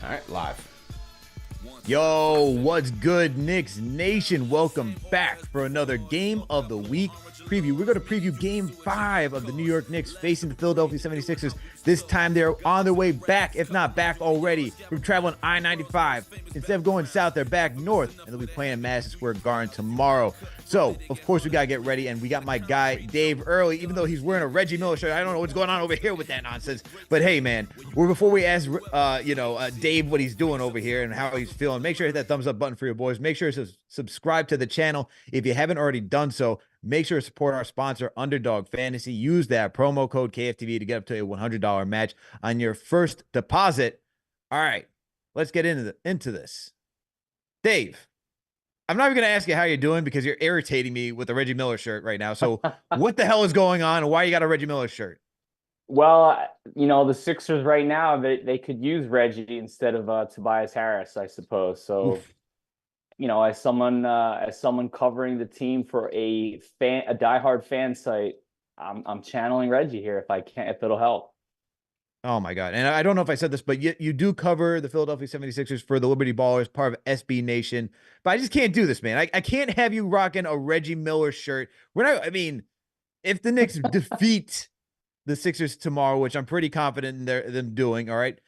All right, live. Yo, what's good, Knicks Nation? Welcome back for another game of the week preview. We're going to preview game 5 of the New York Knicks facing the Philadelphia 76ers. This time they're on their way back, if not back already. We're traveling I-95. Instead of going south, they're back north, and they'll be playing in Madison Square Garden tomorrow. So, of course, we got to get ready, and we got my guy, Dave, early, even though he's wearing a Reggie Miller shirt. I don't know what's going on over here with that nonsense. But, hey, man, before we ask, Dave what he's doing over here and how he's feeling, make sure to hit that thumbs up button for your boys. Make sure to subscribe to the channel. If you haven't already done so, make sure to support our sponsor, Underdog Fantasy. Use that promo code KFTV to get up to a $100 match on your first deposit. All right, let's get into this. Dave, I'm not even going to ask you how you're doing because you're irritating me with the Reggie Miller shirt right now. So what the hell is going on and why you got a Reggie Miller shirt? Well, the Sixers right now, they could use Reggie instead of Tobias Harris, I suppose. So, Oof. as someone covering the team for a diehard fan site, I'm channeling Reggie here if it'll help. Oh, my God. And I don't know if I said this, but you do cover the Philadelphia 76ers for the Liberty Ballers, part of SB Nation. But I just can't do this, man. I can't have you rocking a Reggie Miller shirt. If the Knicks defeat the Sixers tomorrow, which I'm pretty confident in them doing, all right,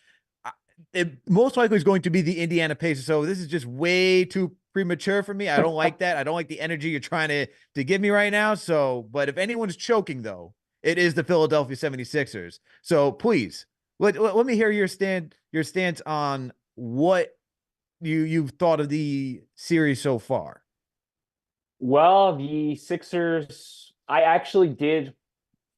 it most likely is going to be the Indiana Pacers. So this is just way too premature for me. I don't like that. I don't like the energy you're trying to give me right now. So, but if anyone's choking, though, it is the Philadelphia 76ers. So please, let me hear your stance on what you've thought of the series so far. Well, the Sixers, I actually did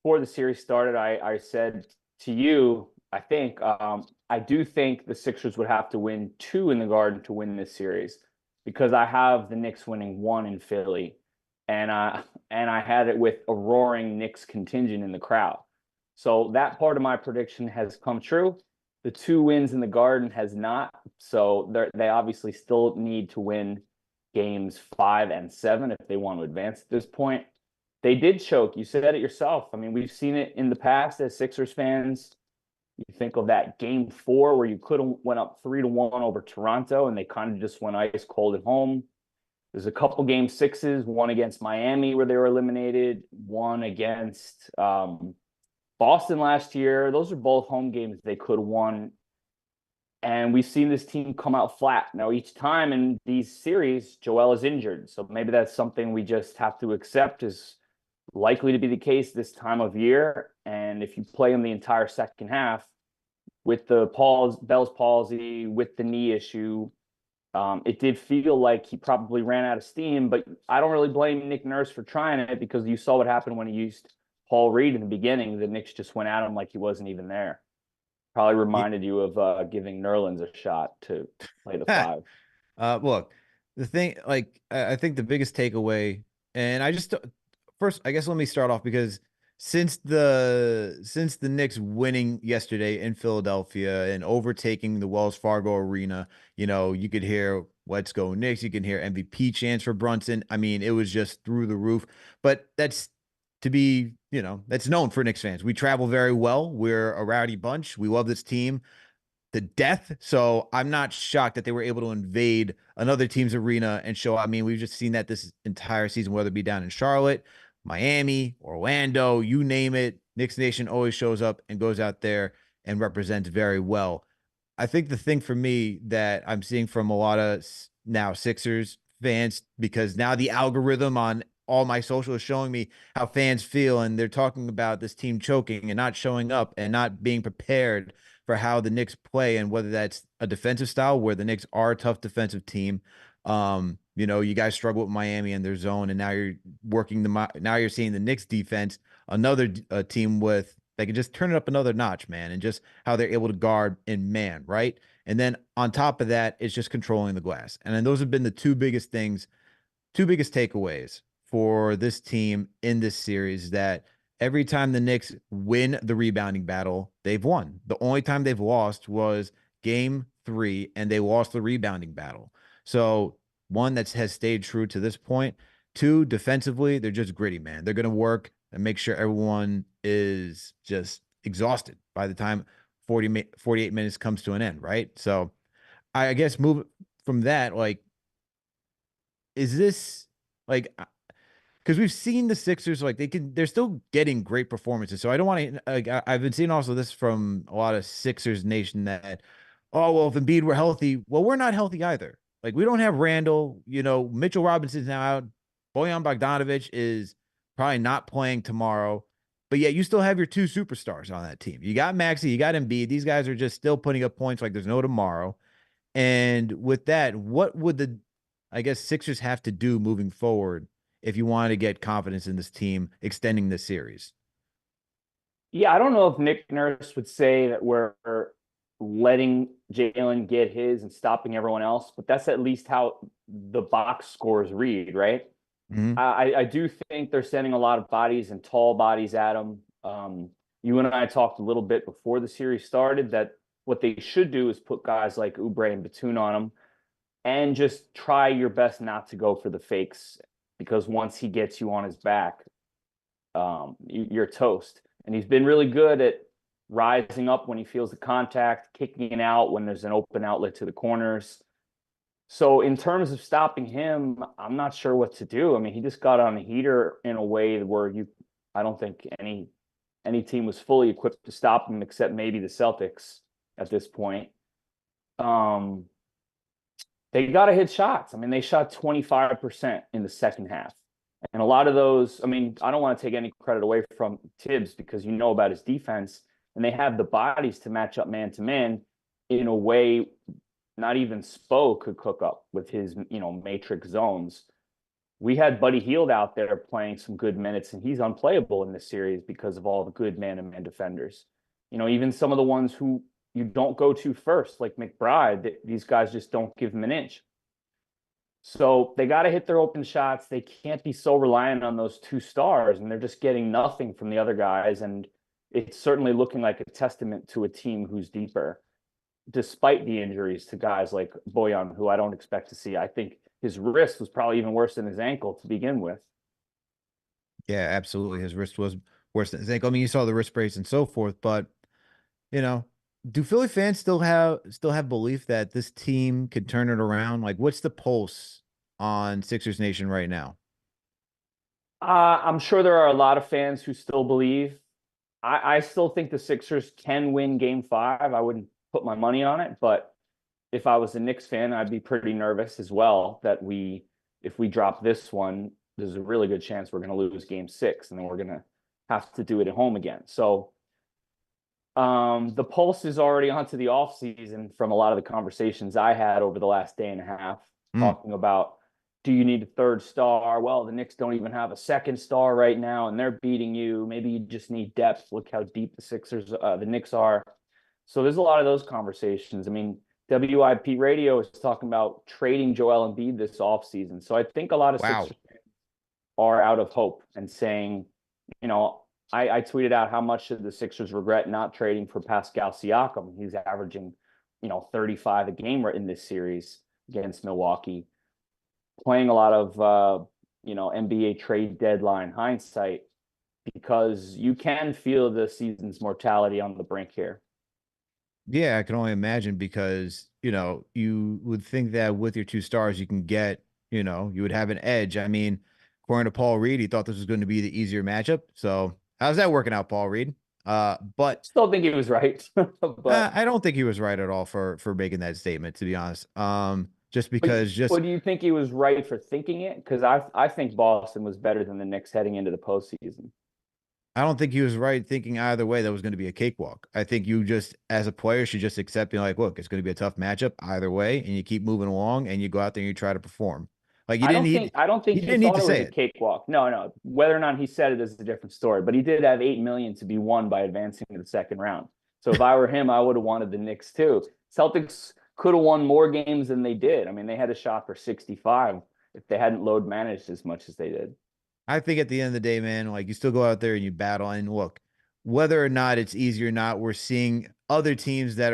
before the series started. I said to you, I do think the Sixers would have to win 2 in the Garden to win this series because I have the Knicks winning 1 in Philly, and I had it with a roaring Knicks contingent in the crowd. So that part of my prediction has come true. The 2 wins in the Garden has not. So they obviously still need to win games 5 and 7 if they want to advance at this point. They did choke. You said it yourself. I mean, we've seen it in the past as Sixers fans. You think of that game 4 where you could have went up 3-1 over Toronto and they kind of just went ice cold at home. There's a couple game 6s, one against Miami where they were eliminated, one against Boston last year. Those are both home games they could have won. And we've seen this team come out flat. Now, each time in these series, Joel is injured. So maybe that's something we just have to accept is likely to be the case this time of year. And if you play him the entire second half with the Bell's palsy, with the knee issue, it did feel like he probably ran out of steam. But I don't really blame Nick Nurse for trying it because you saw what happened when he used Paul Reed in the beginning. The Knicks just went at him like he wasn't even there. Probably reminded you of giving Nerlens a shot to play the 5. Look, the thing, I think the biggest takeaway, and first, I guess let me start off because since the Knicks winning yesterday in Philadelphia and overtaking the Wells Fargo Arena, you could hear "Let's go Knicks." You can hear MVP chants for Brunson. I mean, it was just through the roof. But that's that's known for Knicks fans. We travel very well. We're a rowdy bunch. We love this team to death. So I'm not shocked that they were able to invade another team's arena and show. I mean, we've just seen that this entire season, whether it be down in Charlotte, Miami, Orlando, you name it. Knicks Nation always shows up and goes out there and represents very well. I think the thing for me that I'm seeing from a lot of now Sixers fans, because now the algorithm on all my social is showing me how fans feel, and they're talking about this team choking and not showing up and not being prepared for how the Knicks play, and whether that's a defensive style where the Knicks are a tough defensive team. You guys struggle with Miami and their zone, and now you're seeing the Knicks defense, another team with they can just turn it up another notch, man, and just how they're able to guard in man, right? And then on top of that, it's just controlling the glass. And then those have been the two biggest takeaways for this team in this series, that every time the Knicks win the rebounding battle, they've won. The only time they've lost was game 3, and they lost the rebounding battle. So one that has stayed true to this point. 2, defensively, they're just gritty, man. They're going to work and make sure everyone is just exhausted by the time 48 minutes comes to an end, right? So I guess move from that, like, is this like because we've seen the Sixers, like they're still getting great performances. So I don't want to, like, I've been seeing also this from a lot of Sixers Nation that, oh, well, if Embiid were healthy, well, we're not healthy either. Like, we don't have Randall, Mitchell Robinson's now out. Bojan Bogdanovic is probably not playing tomorrow. But yet you still have your two superstars on that team. You got Maxey, you got Embiid. These guys are just still putting up points like there's no tomorrow. And with that, what would I guess, Sixers have to do moving forward if you want to get confidence in this team extending this series? Yeah, I don't know if Nick Nurse would say that we're letting Jalen get his and stopping everyone else, but that's at least how the box scores read, right? Mm-hmm. I do think they're sending a lot of bodies and tall bodies at him. You and I talked a little bit before the series started that what they should do is put guys like Oubre and Batum on him and just try your best not to go for the fakes because once he gets you on his back, you're toast. And he's been really good at rising up when he feels the contact, kicking it out when there's an open outlet to the corners. So in terms of stopping him, I'm not sure what to do. I mean, he just got on a heater in a way where I don't think any team was fully equipped to stop him except maybe the Celtics at this point. Um, they got to hit shots. I mean, they shot 25% in the second half. And a lot of those, I mean, I don't want to take any credit away from Tibbs because you know about his defense, and they have the bodies to match up man to man in a way not even Spo could cook up with his, matrix zones. We had Buddy Hield out there playing some good minutes, and he's unplayable in this series because of all the good man-to-man defenders. Even some of the ones who you don't go to first, like McBride, these guys just don't give him an inch. So they got to hit their open shots. They can't be so reliant on those two stars, and they're just getting nothing from the other guys. And it's certainly looking like a testament to a team who's deeper, despite the injuries to guys like Bojan, who I don't expect to see. I think his wrist was probably even worse than his ankle to begin with. Yeah, absolutely. His wrist was worse than his ankle. I mean, you saw the wrist brace and so forth, but you know, do Philly fans still have belief that this team could turn it around? Like, what's the pulse on Sixers Nation right now? I'm sure there are a lot of fans who still believe. I still think the Sixers can win Game 5. I wouldn't put my money on it, but if I was a Knicks fan, I'd be pretty nervous as well that if we drop this one, there's a really good chance we're going to lose Game 6, and then we're going to have to do it at home again. So the pulse is already onto the off season from a lot of the conversations I had over the last day and a half, Mm. talking about, do you need a third star? Well, the Knicks don't even have a second star right now, and they're beating you. Maybe you just need depth. Look how deep the Knicks are. So there's a lot of those conversations. I mean, WIP Radio is talking about trading Joel Embiid this offseason. So I think a lot of Wow. Sixers are out of hope and saying, you know, I tweeted out how much did the Sixers regret not trading for Pascal Siakam. He's averaging, 35 a game in this series against Milwaukee, playing a lot of, NBA trade deadline hindsight because you can feel the season's mortality on the brink here. Yeah, I can only imagine because, you would think that with your two stars, you can get, you would have an edge. I mean, according to Paul Reed, he thought this was going to be the easier matchup. So how's that working out, Paul Reed? But Still think he was right, but I don't think he was right at all for making that statement, to be honest. Just but because but just do you think he was right for thinking it? Because I think Boston was better than the Knicks heading into the postseason. I don't think he was right thinking either way that was going to be a cakewalk. I think you just, as a player, should just accept, like, look, it's going to be a tough matchup either way, and you keep moving along and you go out there and you try to perform. Like, I don't think I don't he think he didn't need thought to it was say a it. cakewalk. No, no. Whether or not he said it is a different story. But he did have 8 million to be won by advancing to the second round. So if I were him, I would have wanted the Knicks too. Celtics could have won more games than they did. I mean, they had a shot for 65 if they hadn't load managed as much as they did. I think at the end of the day, man, like, you still go out there and you battle. And look, whether or not it's easy or not, we're seeing other teams that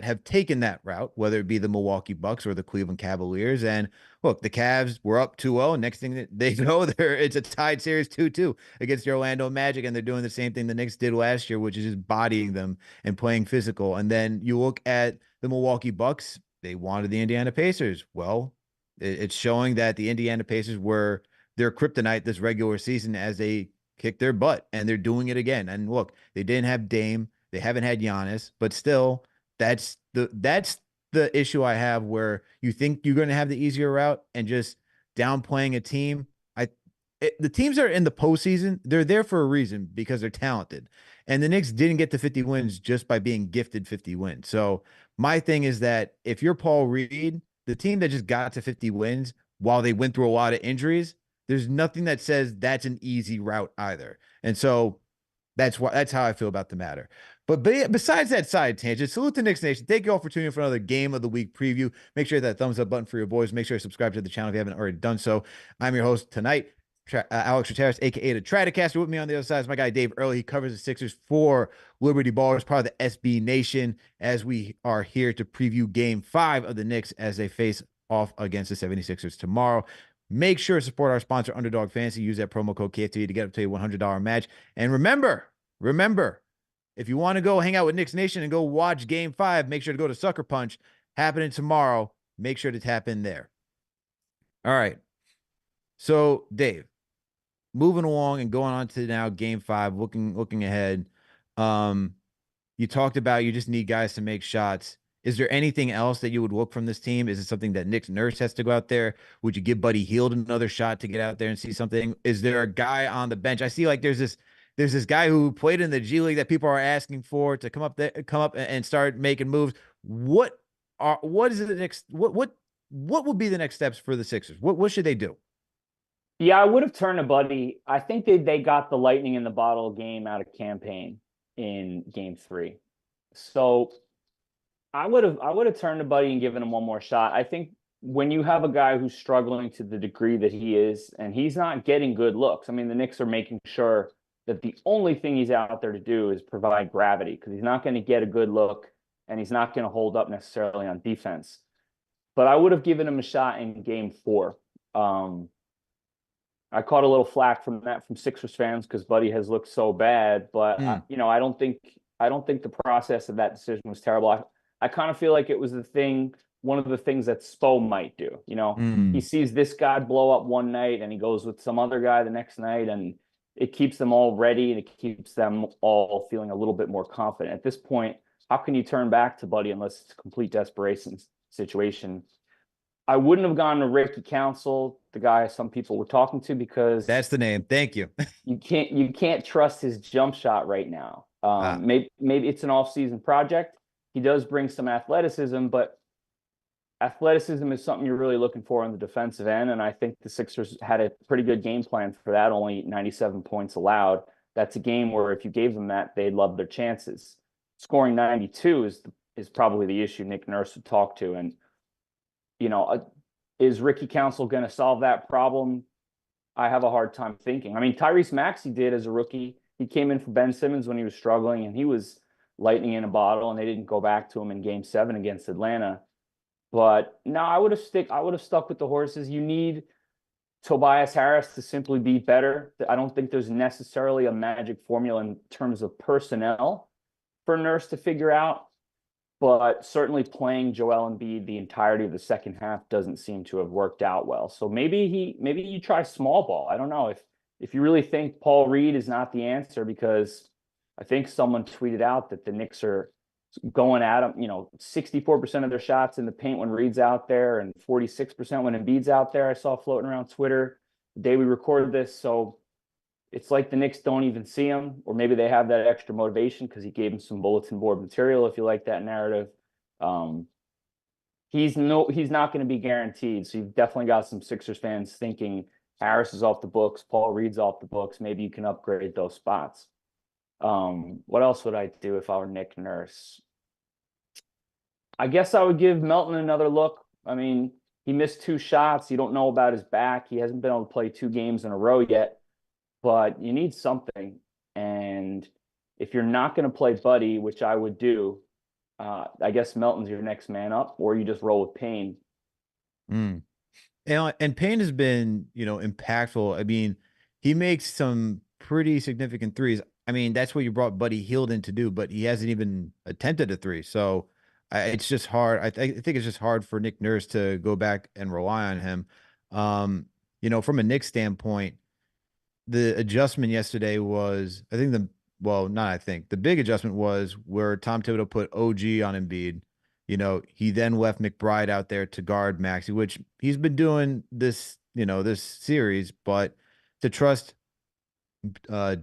have taken that route, whether it be the Milwaukee Bucks or the Cleveland Cavaliers. And look, the Cavs were up 2-0. Next thing that they know, it's a tied series 2-2 against the Orlando Magic, and they're doing the same thing the Knicks did last year, which is just bodying them and playing physical. And then you look at the Milwaukee Bucks. they wanted the Indiana Pacers. Well, it's showing that the Indiana Pacers were their kryptonite this regular season as they kicked their butt, and they're doing it again. And look, they didn't have Dame, they haven't had Giannis, but still, that's the issue I have where you think you're going to have the easier route and just downplaying a team. The teams that are in the postseason, they're there for a reason because they're talented. And the Knicks didn't get to 50 wins just by being gifted 50 wins. So my thing is that if you're Paul Reed, the team that just got to 50 wins while they went through a lot of injuries, there's nothing that says that's an easy route either. And so that's how I feel about the matter. But besides that side tangent, salute to Knicks Nation. Thank you all for tuning in for another Game of the Week preview. Make sure that thumbs up button for your boys. Make sure to subscribe to the channel if you haven't already done so. I'm your host tonight, Alex Rateris, aka the Stratocaster. With me on the other side is my guy Dave Early. He covers the Sixers for Liberty Ballers, part of the SB Nation, as we are here to preview Game 5 of the Knicks as they face off against the 76ers tomorrow. Make sure to support our sponsor, Underdog Fantasy. Use that promo code KFTV to get up to a $100 match. And remember, if you want to go hang out with Knicks Nation and go watch Game 5, make sure to go to Sucker Punch, happening tomorrow. Make sure to tap in there. All right. So, Dave, moving along and going on to now Game 5, looking ahead. You talked about you just need guys to make shots. Is there anything else that you would look from this team? Is it something that Nick Nurse has to go out there? Would you give Buddy Hield another shot to get out there and see something? Is there a guy on the bench? I see like there's this guy who played in the G League that people are asking for to come up and start making moves. What is the next what would be the next steps for the Sixers? What should they do? Yeah, I would have turned to Buddy. I think they got the lightning in the bottle game out of campaign in Game 3. So I would have turned to Buddy and given him one more shot. I think when you have a guy who's struggling to the degree that he is, and he's not getting good looks. I mean, the Knicks are making sure that the only thing he's out there to do is provide gravity, because he's not going to get a good look and he's not going to hold up necessarily on defense. But I would have given him a shot in Game 4. I caught a little flack from Sixers fans because Buddy has looked so bad, but I don't think the process of that decision was terrible. I kind of feel like it was one of the things that Spo might do. He sees this guy blow up one night and he goes with some other guy the next night, and it keeps them all ready and it keeps them all feeling a little bit more confident. At this point, how can you turn back to Buddy unless it's a complete desperation situation? I wouldn't have gone to Ricky Council, the guy some people were talking to, because That's the name. Thank you. you can't trust his jump shot right now. Maybe it's an off-season project. He does bring some athleticism, but athleticism is something you're really looking for on the defensive end, and I think the Sixers had a pretty good game plan for that. Only 97 points allowed. That's a game where if you gave them that, they'd love their chances. Scoring 92 is probably the issue Nick Nurse would talk to, and is Ricky Council going to solve that problem? I have a hard time thinking. I mean, Tyrese Maxey did as a rookie. He came in for Ben Simmons when he was struggling, and he was lightning in a bottle, and they didn't go back to him in Game 7 against Atlanta. But no, I would have stuck with the horses. You need Tobias Harris to simply be better. I don't think there's necessarily a magic formula in terms of personnel for Nurse to figure out. But certainly playing Joel Embiid the entirety of the second half doesn't seem to have worked out well. So maybe you try small ball. I don't know if you really think Paul Reed is not the answer, because I think someone tweeted out that the Knicks are going at him, 64% of their shots in the paint when Reed's out there and 46% when Embiid's out there. I saw floating around Twitter the day we recorded this. So it's like the Knicks don't even see him, or maybe they have that extra motivation because he gave him some bulletin board material, if you like that narrative. He's not going to be guaranteed. So you've definitely got some Sixers fans thinking Harris is off the books, Paul Reed's off the books. Maybe you can upgrade those spots. What else would I do if I were Nick Nurse? I guess I would give Melton another look. I mean, he missed 2 shots. You don't know about his back. He hasn't been able to play 2 games in a row yet. But you need something. And if you're not going to play Buddy, which I would do, I guess Melton's your next man up, or you just roll with Payne. And Payne has been, impactful. I mean, he makes some pretty significant threes. I mean, that's what you brought Buddy Hield in to do, but he hasn't even attempted a 3. So it's just hard. I think it's just hard for Nick Nurse to go back and rely on him. Um, from a Knicks standpoint, the adjustment yesterday was, I think not I think, the big adjustment was where Tom Thibodeau put OG on Embiid. He then left McBride out there to guard Maxey, which he's been doing this series, but to trust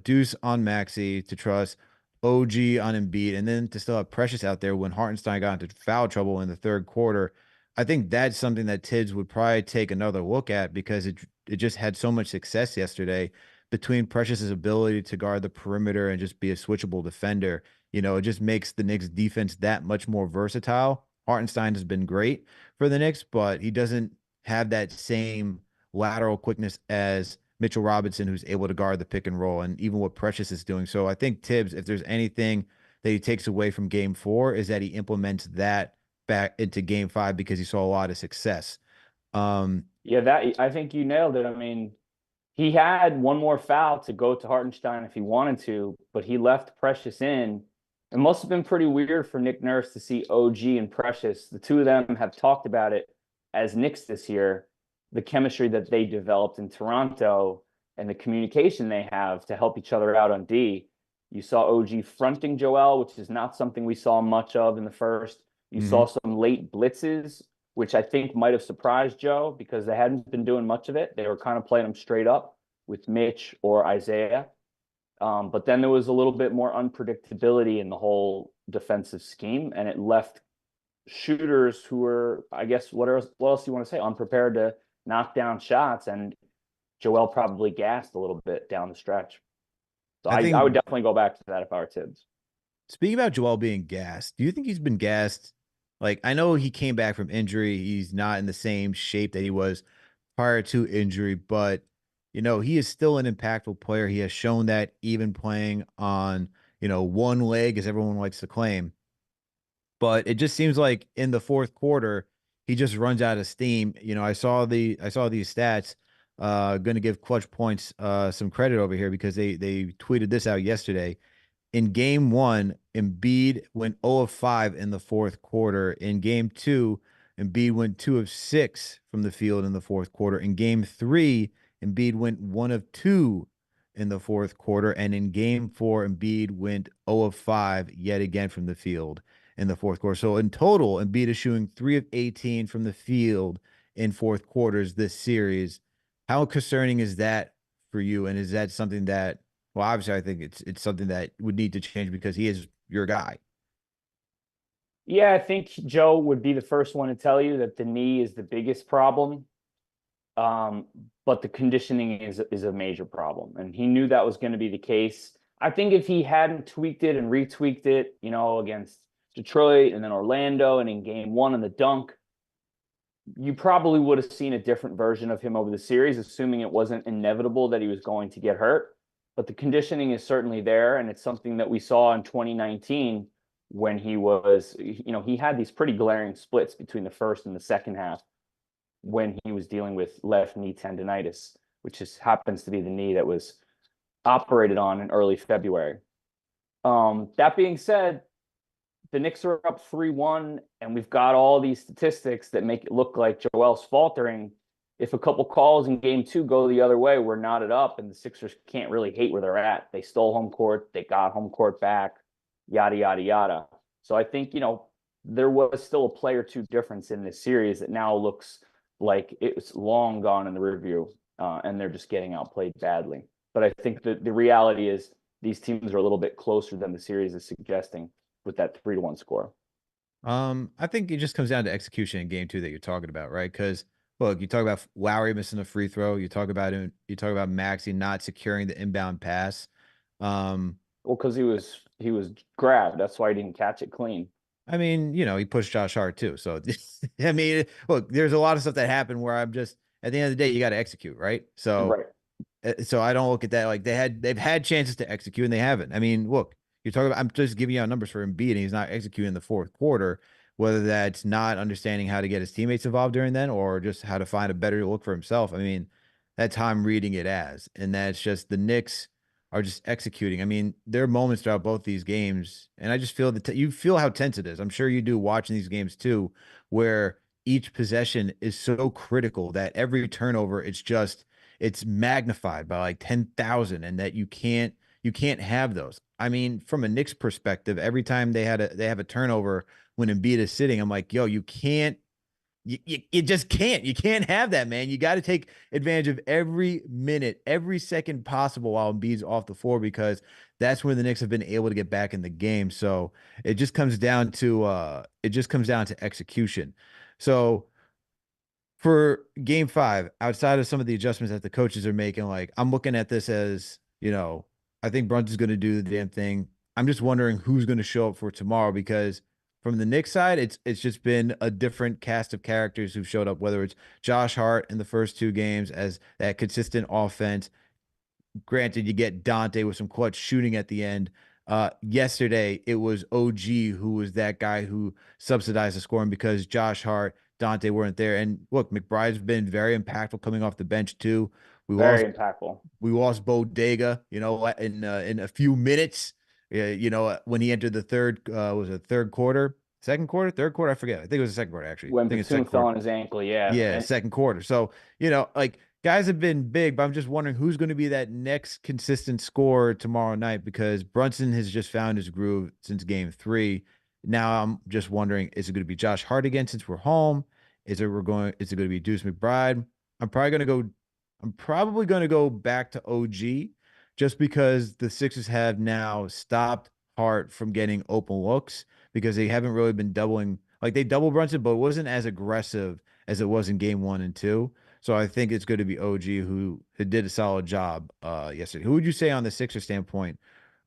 Deuce on Maxey, to trust OG on Embiid, and then to still have Precious out there when Hartenstein got into foul trouble in the third quarter. I think that's something that Tibbs would probably take another look at because it just had so much success yesterday between Precious's ability to guard the perimeter and just be a switchable defender. It just makes the Knicks defense that much more versatile. Hartenstein has been great for the Knicks, but he doesn't have that same lateral quickness as Mitchell Robinson, who's able to guard the pick and roll, and even what Precious is doing. So I think Tibbs, if there's anything that he takes away from game four, is that he implements that back into game five because he saw a lot of success. Yeah, that I think you nailed it. I mean, he had one more foul to go to Hartenstein if he wanted to, but he left Precious in. It must have been pretty weird for Nick Nurse to see OG and Precious. The two of them have talked about it as Knicks this year, the chemistry that they developed in Toronto and the communication they have to help each other out on D. You saw OG fronting Joel, which is not something we saw much of in the first. You saw some late blitzes, which I think might have surprised Joe because they hadn't been doing much of it. They were kind of playing them straight up with Mitch or Isaiah. But then there was a little bit more unpredictability in the whole defensive scheme, and it left shooters who were, I guess, what else do you want to say, unprepared to knock down shots, and Joel probably gassed a little bit down the stretch. So I I would think definitely go back to that if I were Tibbs. speaking about Joel being gassed, do you think he's been gassed? Like, I know he came back from injury. He's not in the same shape that he was prior to injury, but he is still an impactful player. He has shown that even playing on, one leg, as everyone likes to claim. But it just seems like in the fourth quarter, he just runs out of steam. I saw these stats. Going to give Clutch Points some credit over here because they tweeted this out yesterday. In game one, Embiid went 0 of 5 in the fourth quarter. In game two, Embiid went 2 of 6 from the field in the fourth quarter. In game three, Embiid went 1 of 2 in the fourth quarter. And in game four, Embiid went 0 of 5 yet again from the field in the fourth quarter. So in total, Embiid is shooting 3 of 18 from the field in fourth quarters this series. How concerning is that for you? And is that something that, well, obviously, I think it's something that would need to change because he is your guy. Yeah, I think Joe would be the first one to tell you that the knee is the biggest problem. Um, but the conditioning is a major problem, and he knew that was going to be the case. I think if he hadn't tweaked it and retweaked it, against Detroit and then Orlando and in game one in the dunk, you probably would have seen a different version of him over the series, assuming it wasn't inevitable that he was going to get hurt. But the conditioning is certainly there, and it's something that we saw in 2019 when he had these pretty glaring splits between the first and the second half when he was dealing with left knee tendonitis, which just happens to be the knee that was operated on in early February. That being said, the Knicks are up 3-1, and we've got all these statistics that make it look like Joel's faltering. If a couple calls in game two go the other way, we're knotted up, and the Sixers can't really hate where they're at. They stole home court, they got home court back, yada, yada, yada. So I think, there was still a play or two difference in this series that now looks like it's long gone in the review, and they're just getting outplayed badly. But I think the reality is these teams are a little bit closer than the series is suggesting with that 3-1 score. I think it just comes down to execution in game two that you're talking about, right? Because look, you talk about Lowry missing a free throw. You talk about Maxey not securing the inbound pass. Well, because he was grabbed. That's why he didn't catch it clean. I mean, he pushed Josh Hart too. So I mean, look, there's a lot of stuff that happened where I'm just at the end of the day, you got to execute, right? So Right. so I don't look at that like they've had chances to execute and they haven't. I mean, look, you're talking about I'm just giving you out numbers for Embiid and he's not executing in the fourth quarter, whether that's not understanding how to get his teammates involved during then or just how to find a better look for himself. I mean, that's how I'm reading it as. And that's just the Knicks are just executing. I mean, there are moments throughout both these games, and I just feel that you feel how tense it is. I'm sure you do watching these games too, where each possession is so critical that every turnover, it's magnified by like 10,000, and that you can't have those. I mean, from a Knicks perspective, every time they have a turnover when Embiid is sitting, I'm like, yo, you just can't. You can't have that, man. You got to take advantage of every minute, every second possible while Embiid's off the floor, because that's when the Knicks have been able to get back in the game. So it just comes down to execution. So for game five, outside of some of the adjustments that the coaches are making, like I'm looking at this as, I think Brunson's going to do the damn thing. I'm just wondering who's going to show up for tomorrow, because from the Knicks side, it's just been a different cast of characters who've showed up, whether it's Josh Hart in the first two games as that consistent offense. Granted, you get Dante with some clutch shooting at the end. Yesterday, it was OG who was that guy who subsidized the scoring because Josh Hart, Dante weren't there. And look, McBride's been very impactful coming off the bench too. We lost Very impactful. we lost Bodega, in a few minutes. When he entered the third quarter, second quarter, third quarter, I forget. I think it was the second quarter actually. I When think it's Batum second fell quarter. on his ankle, yeah. Yeah, And second quarter. So, like guys have been big, but I'm just wondering who's going to be that next consistent scorer tomorrow night, because Brunson has just found his groove since game three. Now I'm just wondering, is it going to be Josh Hart again since we're home? Is it going to be Deuce McBride? I'm probably going to go I'm probably going to go back to OG, just because the Sixers have now stopped Hart from getting open looks, because they haven't really been doubling, like they double Brunson, but it wasn't as aggressive as it was in game one and two. So I think it's going to be OG who did a solid job yesterday. Who would you say on the Sixer standpoint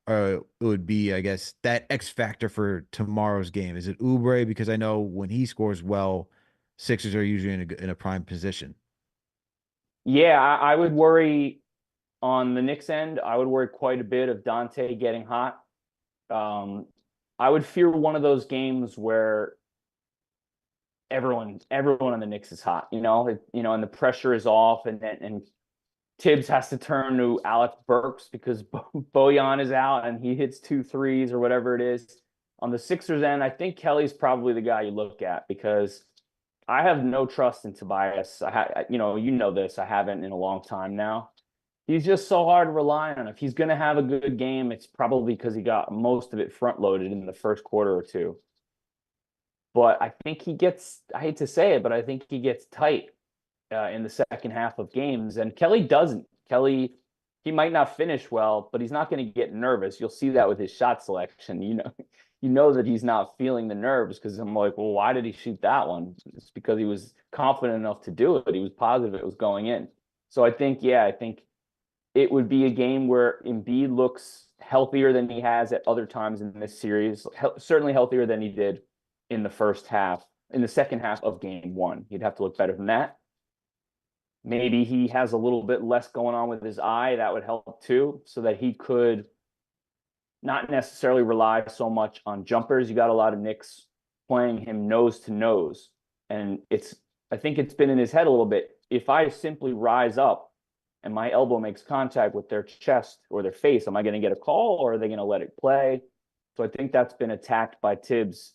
it would be, I guess, that X factor for tomorrow's game? Is it Oubre? Because I know when he scores well, Sixers are usually in a prime position. yeah, I would worry on the Knicks end. I would worry quite a bit of Dante getting hot. Um, I would fear one of those games where everyone on the Knicks is hot, and the pressure is off, and Tibbs has to turn to Alec Burks because Bojan is out and he hits two threes or whatever it is. On the Sixers end, I think Kelly's probably the guy you look at, because I have no trust in Tobias. You know this. I haven't in a long time now. He's just so hard to rely on. If he's going to have a good game, it's probably because he got most of it front loaded in the first quarter or two. But I think I hate to say it, but I think he gets tight in the second half of games. And Kelly doesn't. Kelly, he might not finish well, but he's not going to get nervous. You'll see that with his shot selection. You know that he's not feeling the nerves, because I'm like, well, why did he shoot that one? It's because he was confident enough to do it. He was positive it was going in. So I think it would be a game where Embiid looks healthier than he has at other times in this series. Certainly healthier than he did in the second half of game one. He'd have to look better than that. Maybe he has a little bit less going on with his eye. That would help too, so that he could not necessarily rely so much on jumpers. You got a lot of Knicks playing him nose to nose. And I think it's been in his head a little bit. If I simply rise up and my elbow makes contact with their chest or their face, am I going to get a call, or are they going to let it play? So I think that's been attacked by Tibbs.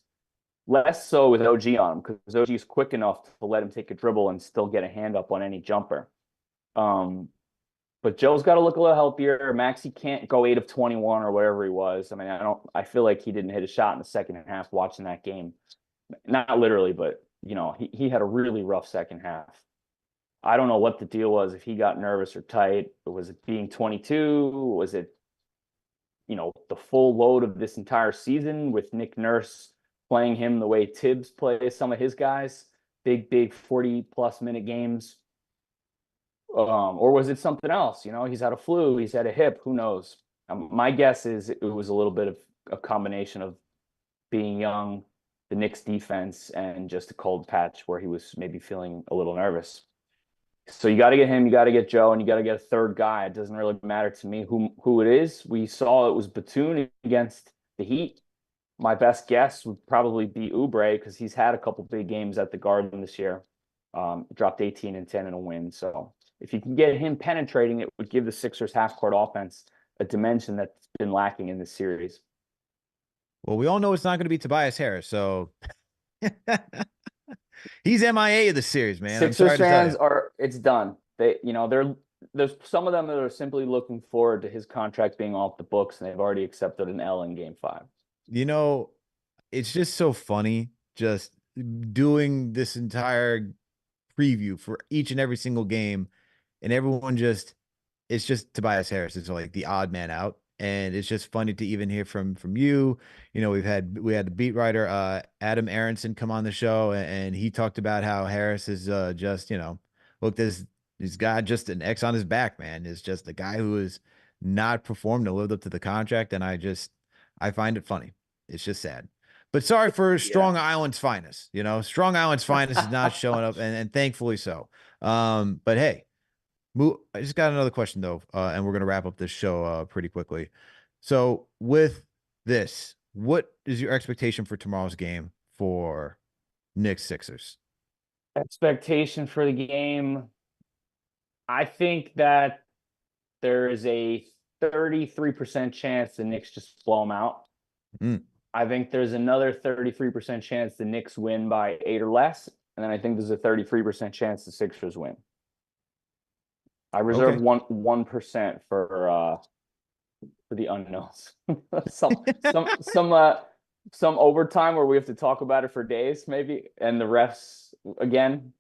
Less so with OG on him, because OG is quick enough to let him take a dribble and still get a hand up on any jumper. But Joe's got to look a little healthier. Maxey can't go 8 of 21 or whatever he was. I mean, I feel like he didn't hit a shot in the second half watching that game. Not literally, but he had a really rough second half. I don't know what the deal was, if he got nervous or tight. Was it being 22? Was it, the full load of this entire season with Nick Nurse playing him the way Tibbs plays some of his guys, big 40-plus minute games? Or was it something else? He's had a flu, he's had a hip, who knows? My guess is it was a little bit of a combination of being young, the Knicks defense, and just a cold patch where he was maybe feeling a little nervous. So you got to get him, you got to get Joe, and you got to get a third guy. It doesn't really matter to me who it is. We saw it was Batum against the Heat. My best guess would probably be Oubre, because he's had a couple big games at the Garden this year. Dropped 18 and 10 in a win. So if you can get him penetrating, it would give the Sixers half-court offense a dimension that's been lacking in this series. Well, we all know it's not going to be Tobias Harris, so he's MIA of the series, man. I'm Sixers sorry to tell fans you. are it's done. There's some of them that are simply looking forward to his contract being off the books, and they've already accepted an L in Game 5. You know, it's just so funny just doing this entire preview for each and every single game, and everyone just it's just Tobias Harris is like the odd man out. And it's just funny to even hear from you. You know, we had the beat writer Adam Aronson come on the show, and he talked about how Harris is just, you know, look, this he's got just an X on his back, man. Is just a guy who is not performed and lived up to the contract. And I find it funny. It's just sad. But sorry for Yeah. Strong Island's finest. You know, Strong Island's finest is not showing up, and thankfully so. But hey, I just got another question though, and we're gonna wrap up this show pretty quickly. So with this, what is your expectation for tomorrow's game for Knicks Sixers? Expectation for the game. I think that there is a 33% chance the Knicks just blow them out. Mm. I think there's another 33% chance the Knicks win by 8 or less. And then I think there's a 33% chance the Sixers win. I reserve Okay. 1% for the unknowns. some overtime where we have to talk about it for days, maybe. And the refs again.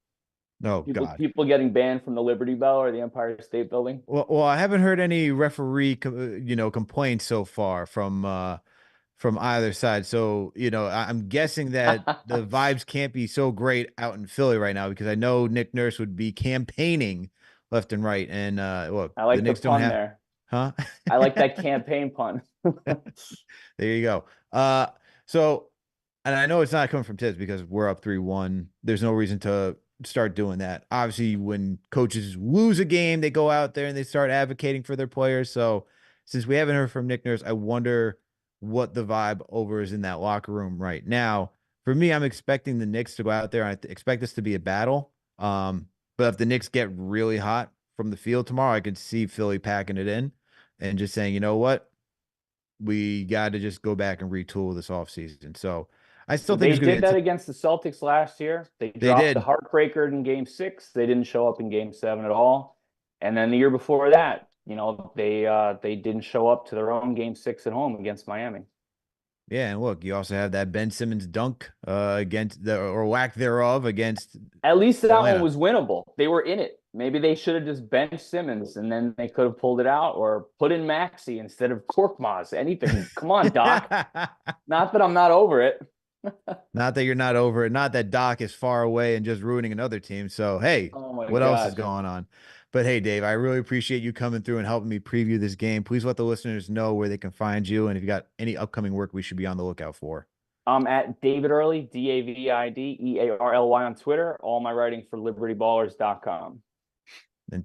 Oh God. People getting banned from the Liberty Bell or the Empire State Building. Well, I haven't heard any referee, complaints so far from either side. So, you know, I'm guessing that the vibes can't be so great out in Philly right now because I know Nick Nurse would be campaigning left and right. And look, I like the the Knicks don't pun have, there. huh? I like that campaign pun. There you go. So, and I know it's not coming from Tiz because we're up 3-1. There's no reason to start doing that. Obviously, when coaches lose a game, they go out there and they start advocating for their players. So, since we haven't heard from Nick Nurse, I wonder what the vibe over is in that locker room right now. For me, I'm expecting the Knicks to go out there. I expect this to be a battle. But if the Knicks get really hot from the field tomorrow, I could see Philly packing it in and just saying, you know what? We got to just go back and retool this offseason. So I still think They it's going to did be that against the Celtics last year. They they dropped the did. heartbreaker in Game 6. They didn't show up in Game 7 at all. And then the year before that, they didn't show up to their own Game 6 at home against Miami. Yeah, and look, you also have that Ben Simmons dunk against the or lack thereof against At least that one Atlanta. was winnable. They were in it. Maybe they should have just benched Simmons and then they could have pulled it out or put in Maxey instead of Korkmaz. Anything. Come on, Doc. Not that I'm not over it. Not that you're not over it. Not that Doc is far away and just ruining another team. So, hey, Oh my what else is gosh. going on? But hey, Dave, I really appreciate you coming through and helping me preview this game. Please let the listeners know where they can find you and if you got any upcoming work we should be on the lookout for. I'm at David Early, DavidEarly on Twitter. All my writing for LibertyBallers.com. And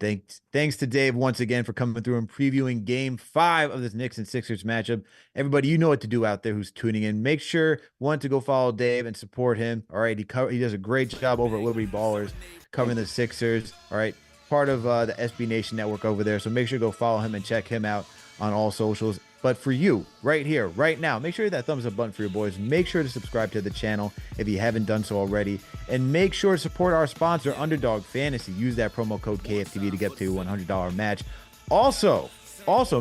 thanks to Dave once again for coming through and previewing Game 5 of this Knicks and Sixers matchup. Everybody, you know what to do out there who's tuning in. Make sure to go follow Dave and support him. All right, he does a great job over at Liberty Ballers covering the Sixers. All right, part of the SB Nation network over there. So make sure to go follow him and check him out on all socials. But for you, right here, right now, make sure you hit that thumbs up button for your boys. Make sure to subscribe to the channel if you haven't done so already. And make sure to support our sponsor, Underdog Fantasy. Use that promo code KFTV to get to a $100 match. Also,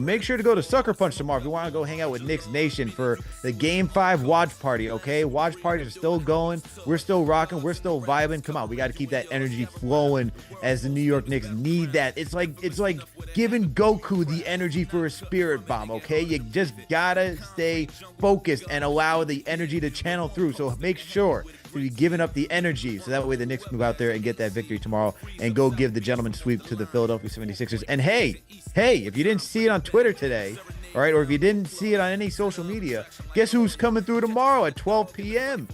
make sure to go to Sucker Punch tomorrow if you want to go hang out with Knicks Nation for the Game 5 watch party, okay? Watch parties are still going. We're still rocking. We're still vibing. Come on, we got to keep that energy flowing as the New York Knicks need that. It's like giving Goku the energy for a spirit bomb, okay? You just got to stay focused and allow the energy to channel through. So make sure to be giving up the energy so that way the Knicks can go out there and get that victory tomorrow and go give the gentleman sweep to the Philadelphia 76ers. And hey, if you didn't see it on Twitter today, all right, or if you didn't see it on any social media, guess who's coming through tomorrow at 12 p.m.?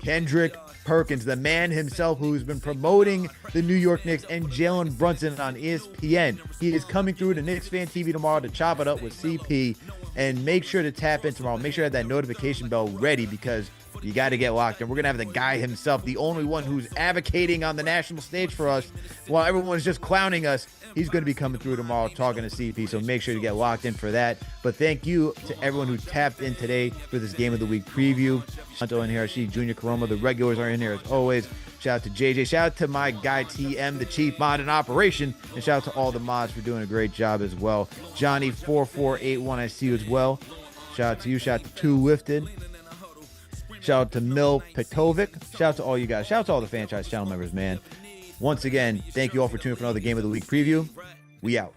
Kendrick Perkins, the man himself who's been promoting the New York Knicks, and Jalen Brunson on ESPN. He is coming through to Knicks Fan TV tomorrow to chop it up with CP. And make sure to tap in tomorrow. Make sure to have that notification bell ready, because you got to get locked in. We're going to have the guy himself, the only one who's advocating on the national stage for us while everyone's just clowning us. He's going to be coming through tomorrow talking to CP, so make sure to get locked in for that. But thank you to everyone who tapped in today for this Game of the Week preview. Shanto in here, I see Junior Caroma. The regulars are in here as always. Shout out to JJ. Shout out to my guy TM, the chief mod in operation. And shout out to all the mods for doing a great job as well. Johnny4481, I see you as well. Shout out to you. Shout out to Two Lifted. Shout out to Mil Petovic. Shout out to all you guys. Shout out to all the franchise channel members, man. Once again, thank you all for tuning in for another Game of the Week preview. We out.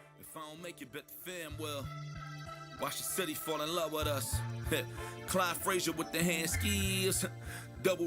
Watch the city fall in love with us. Clyde Frazier with the hand skis. Double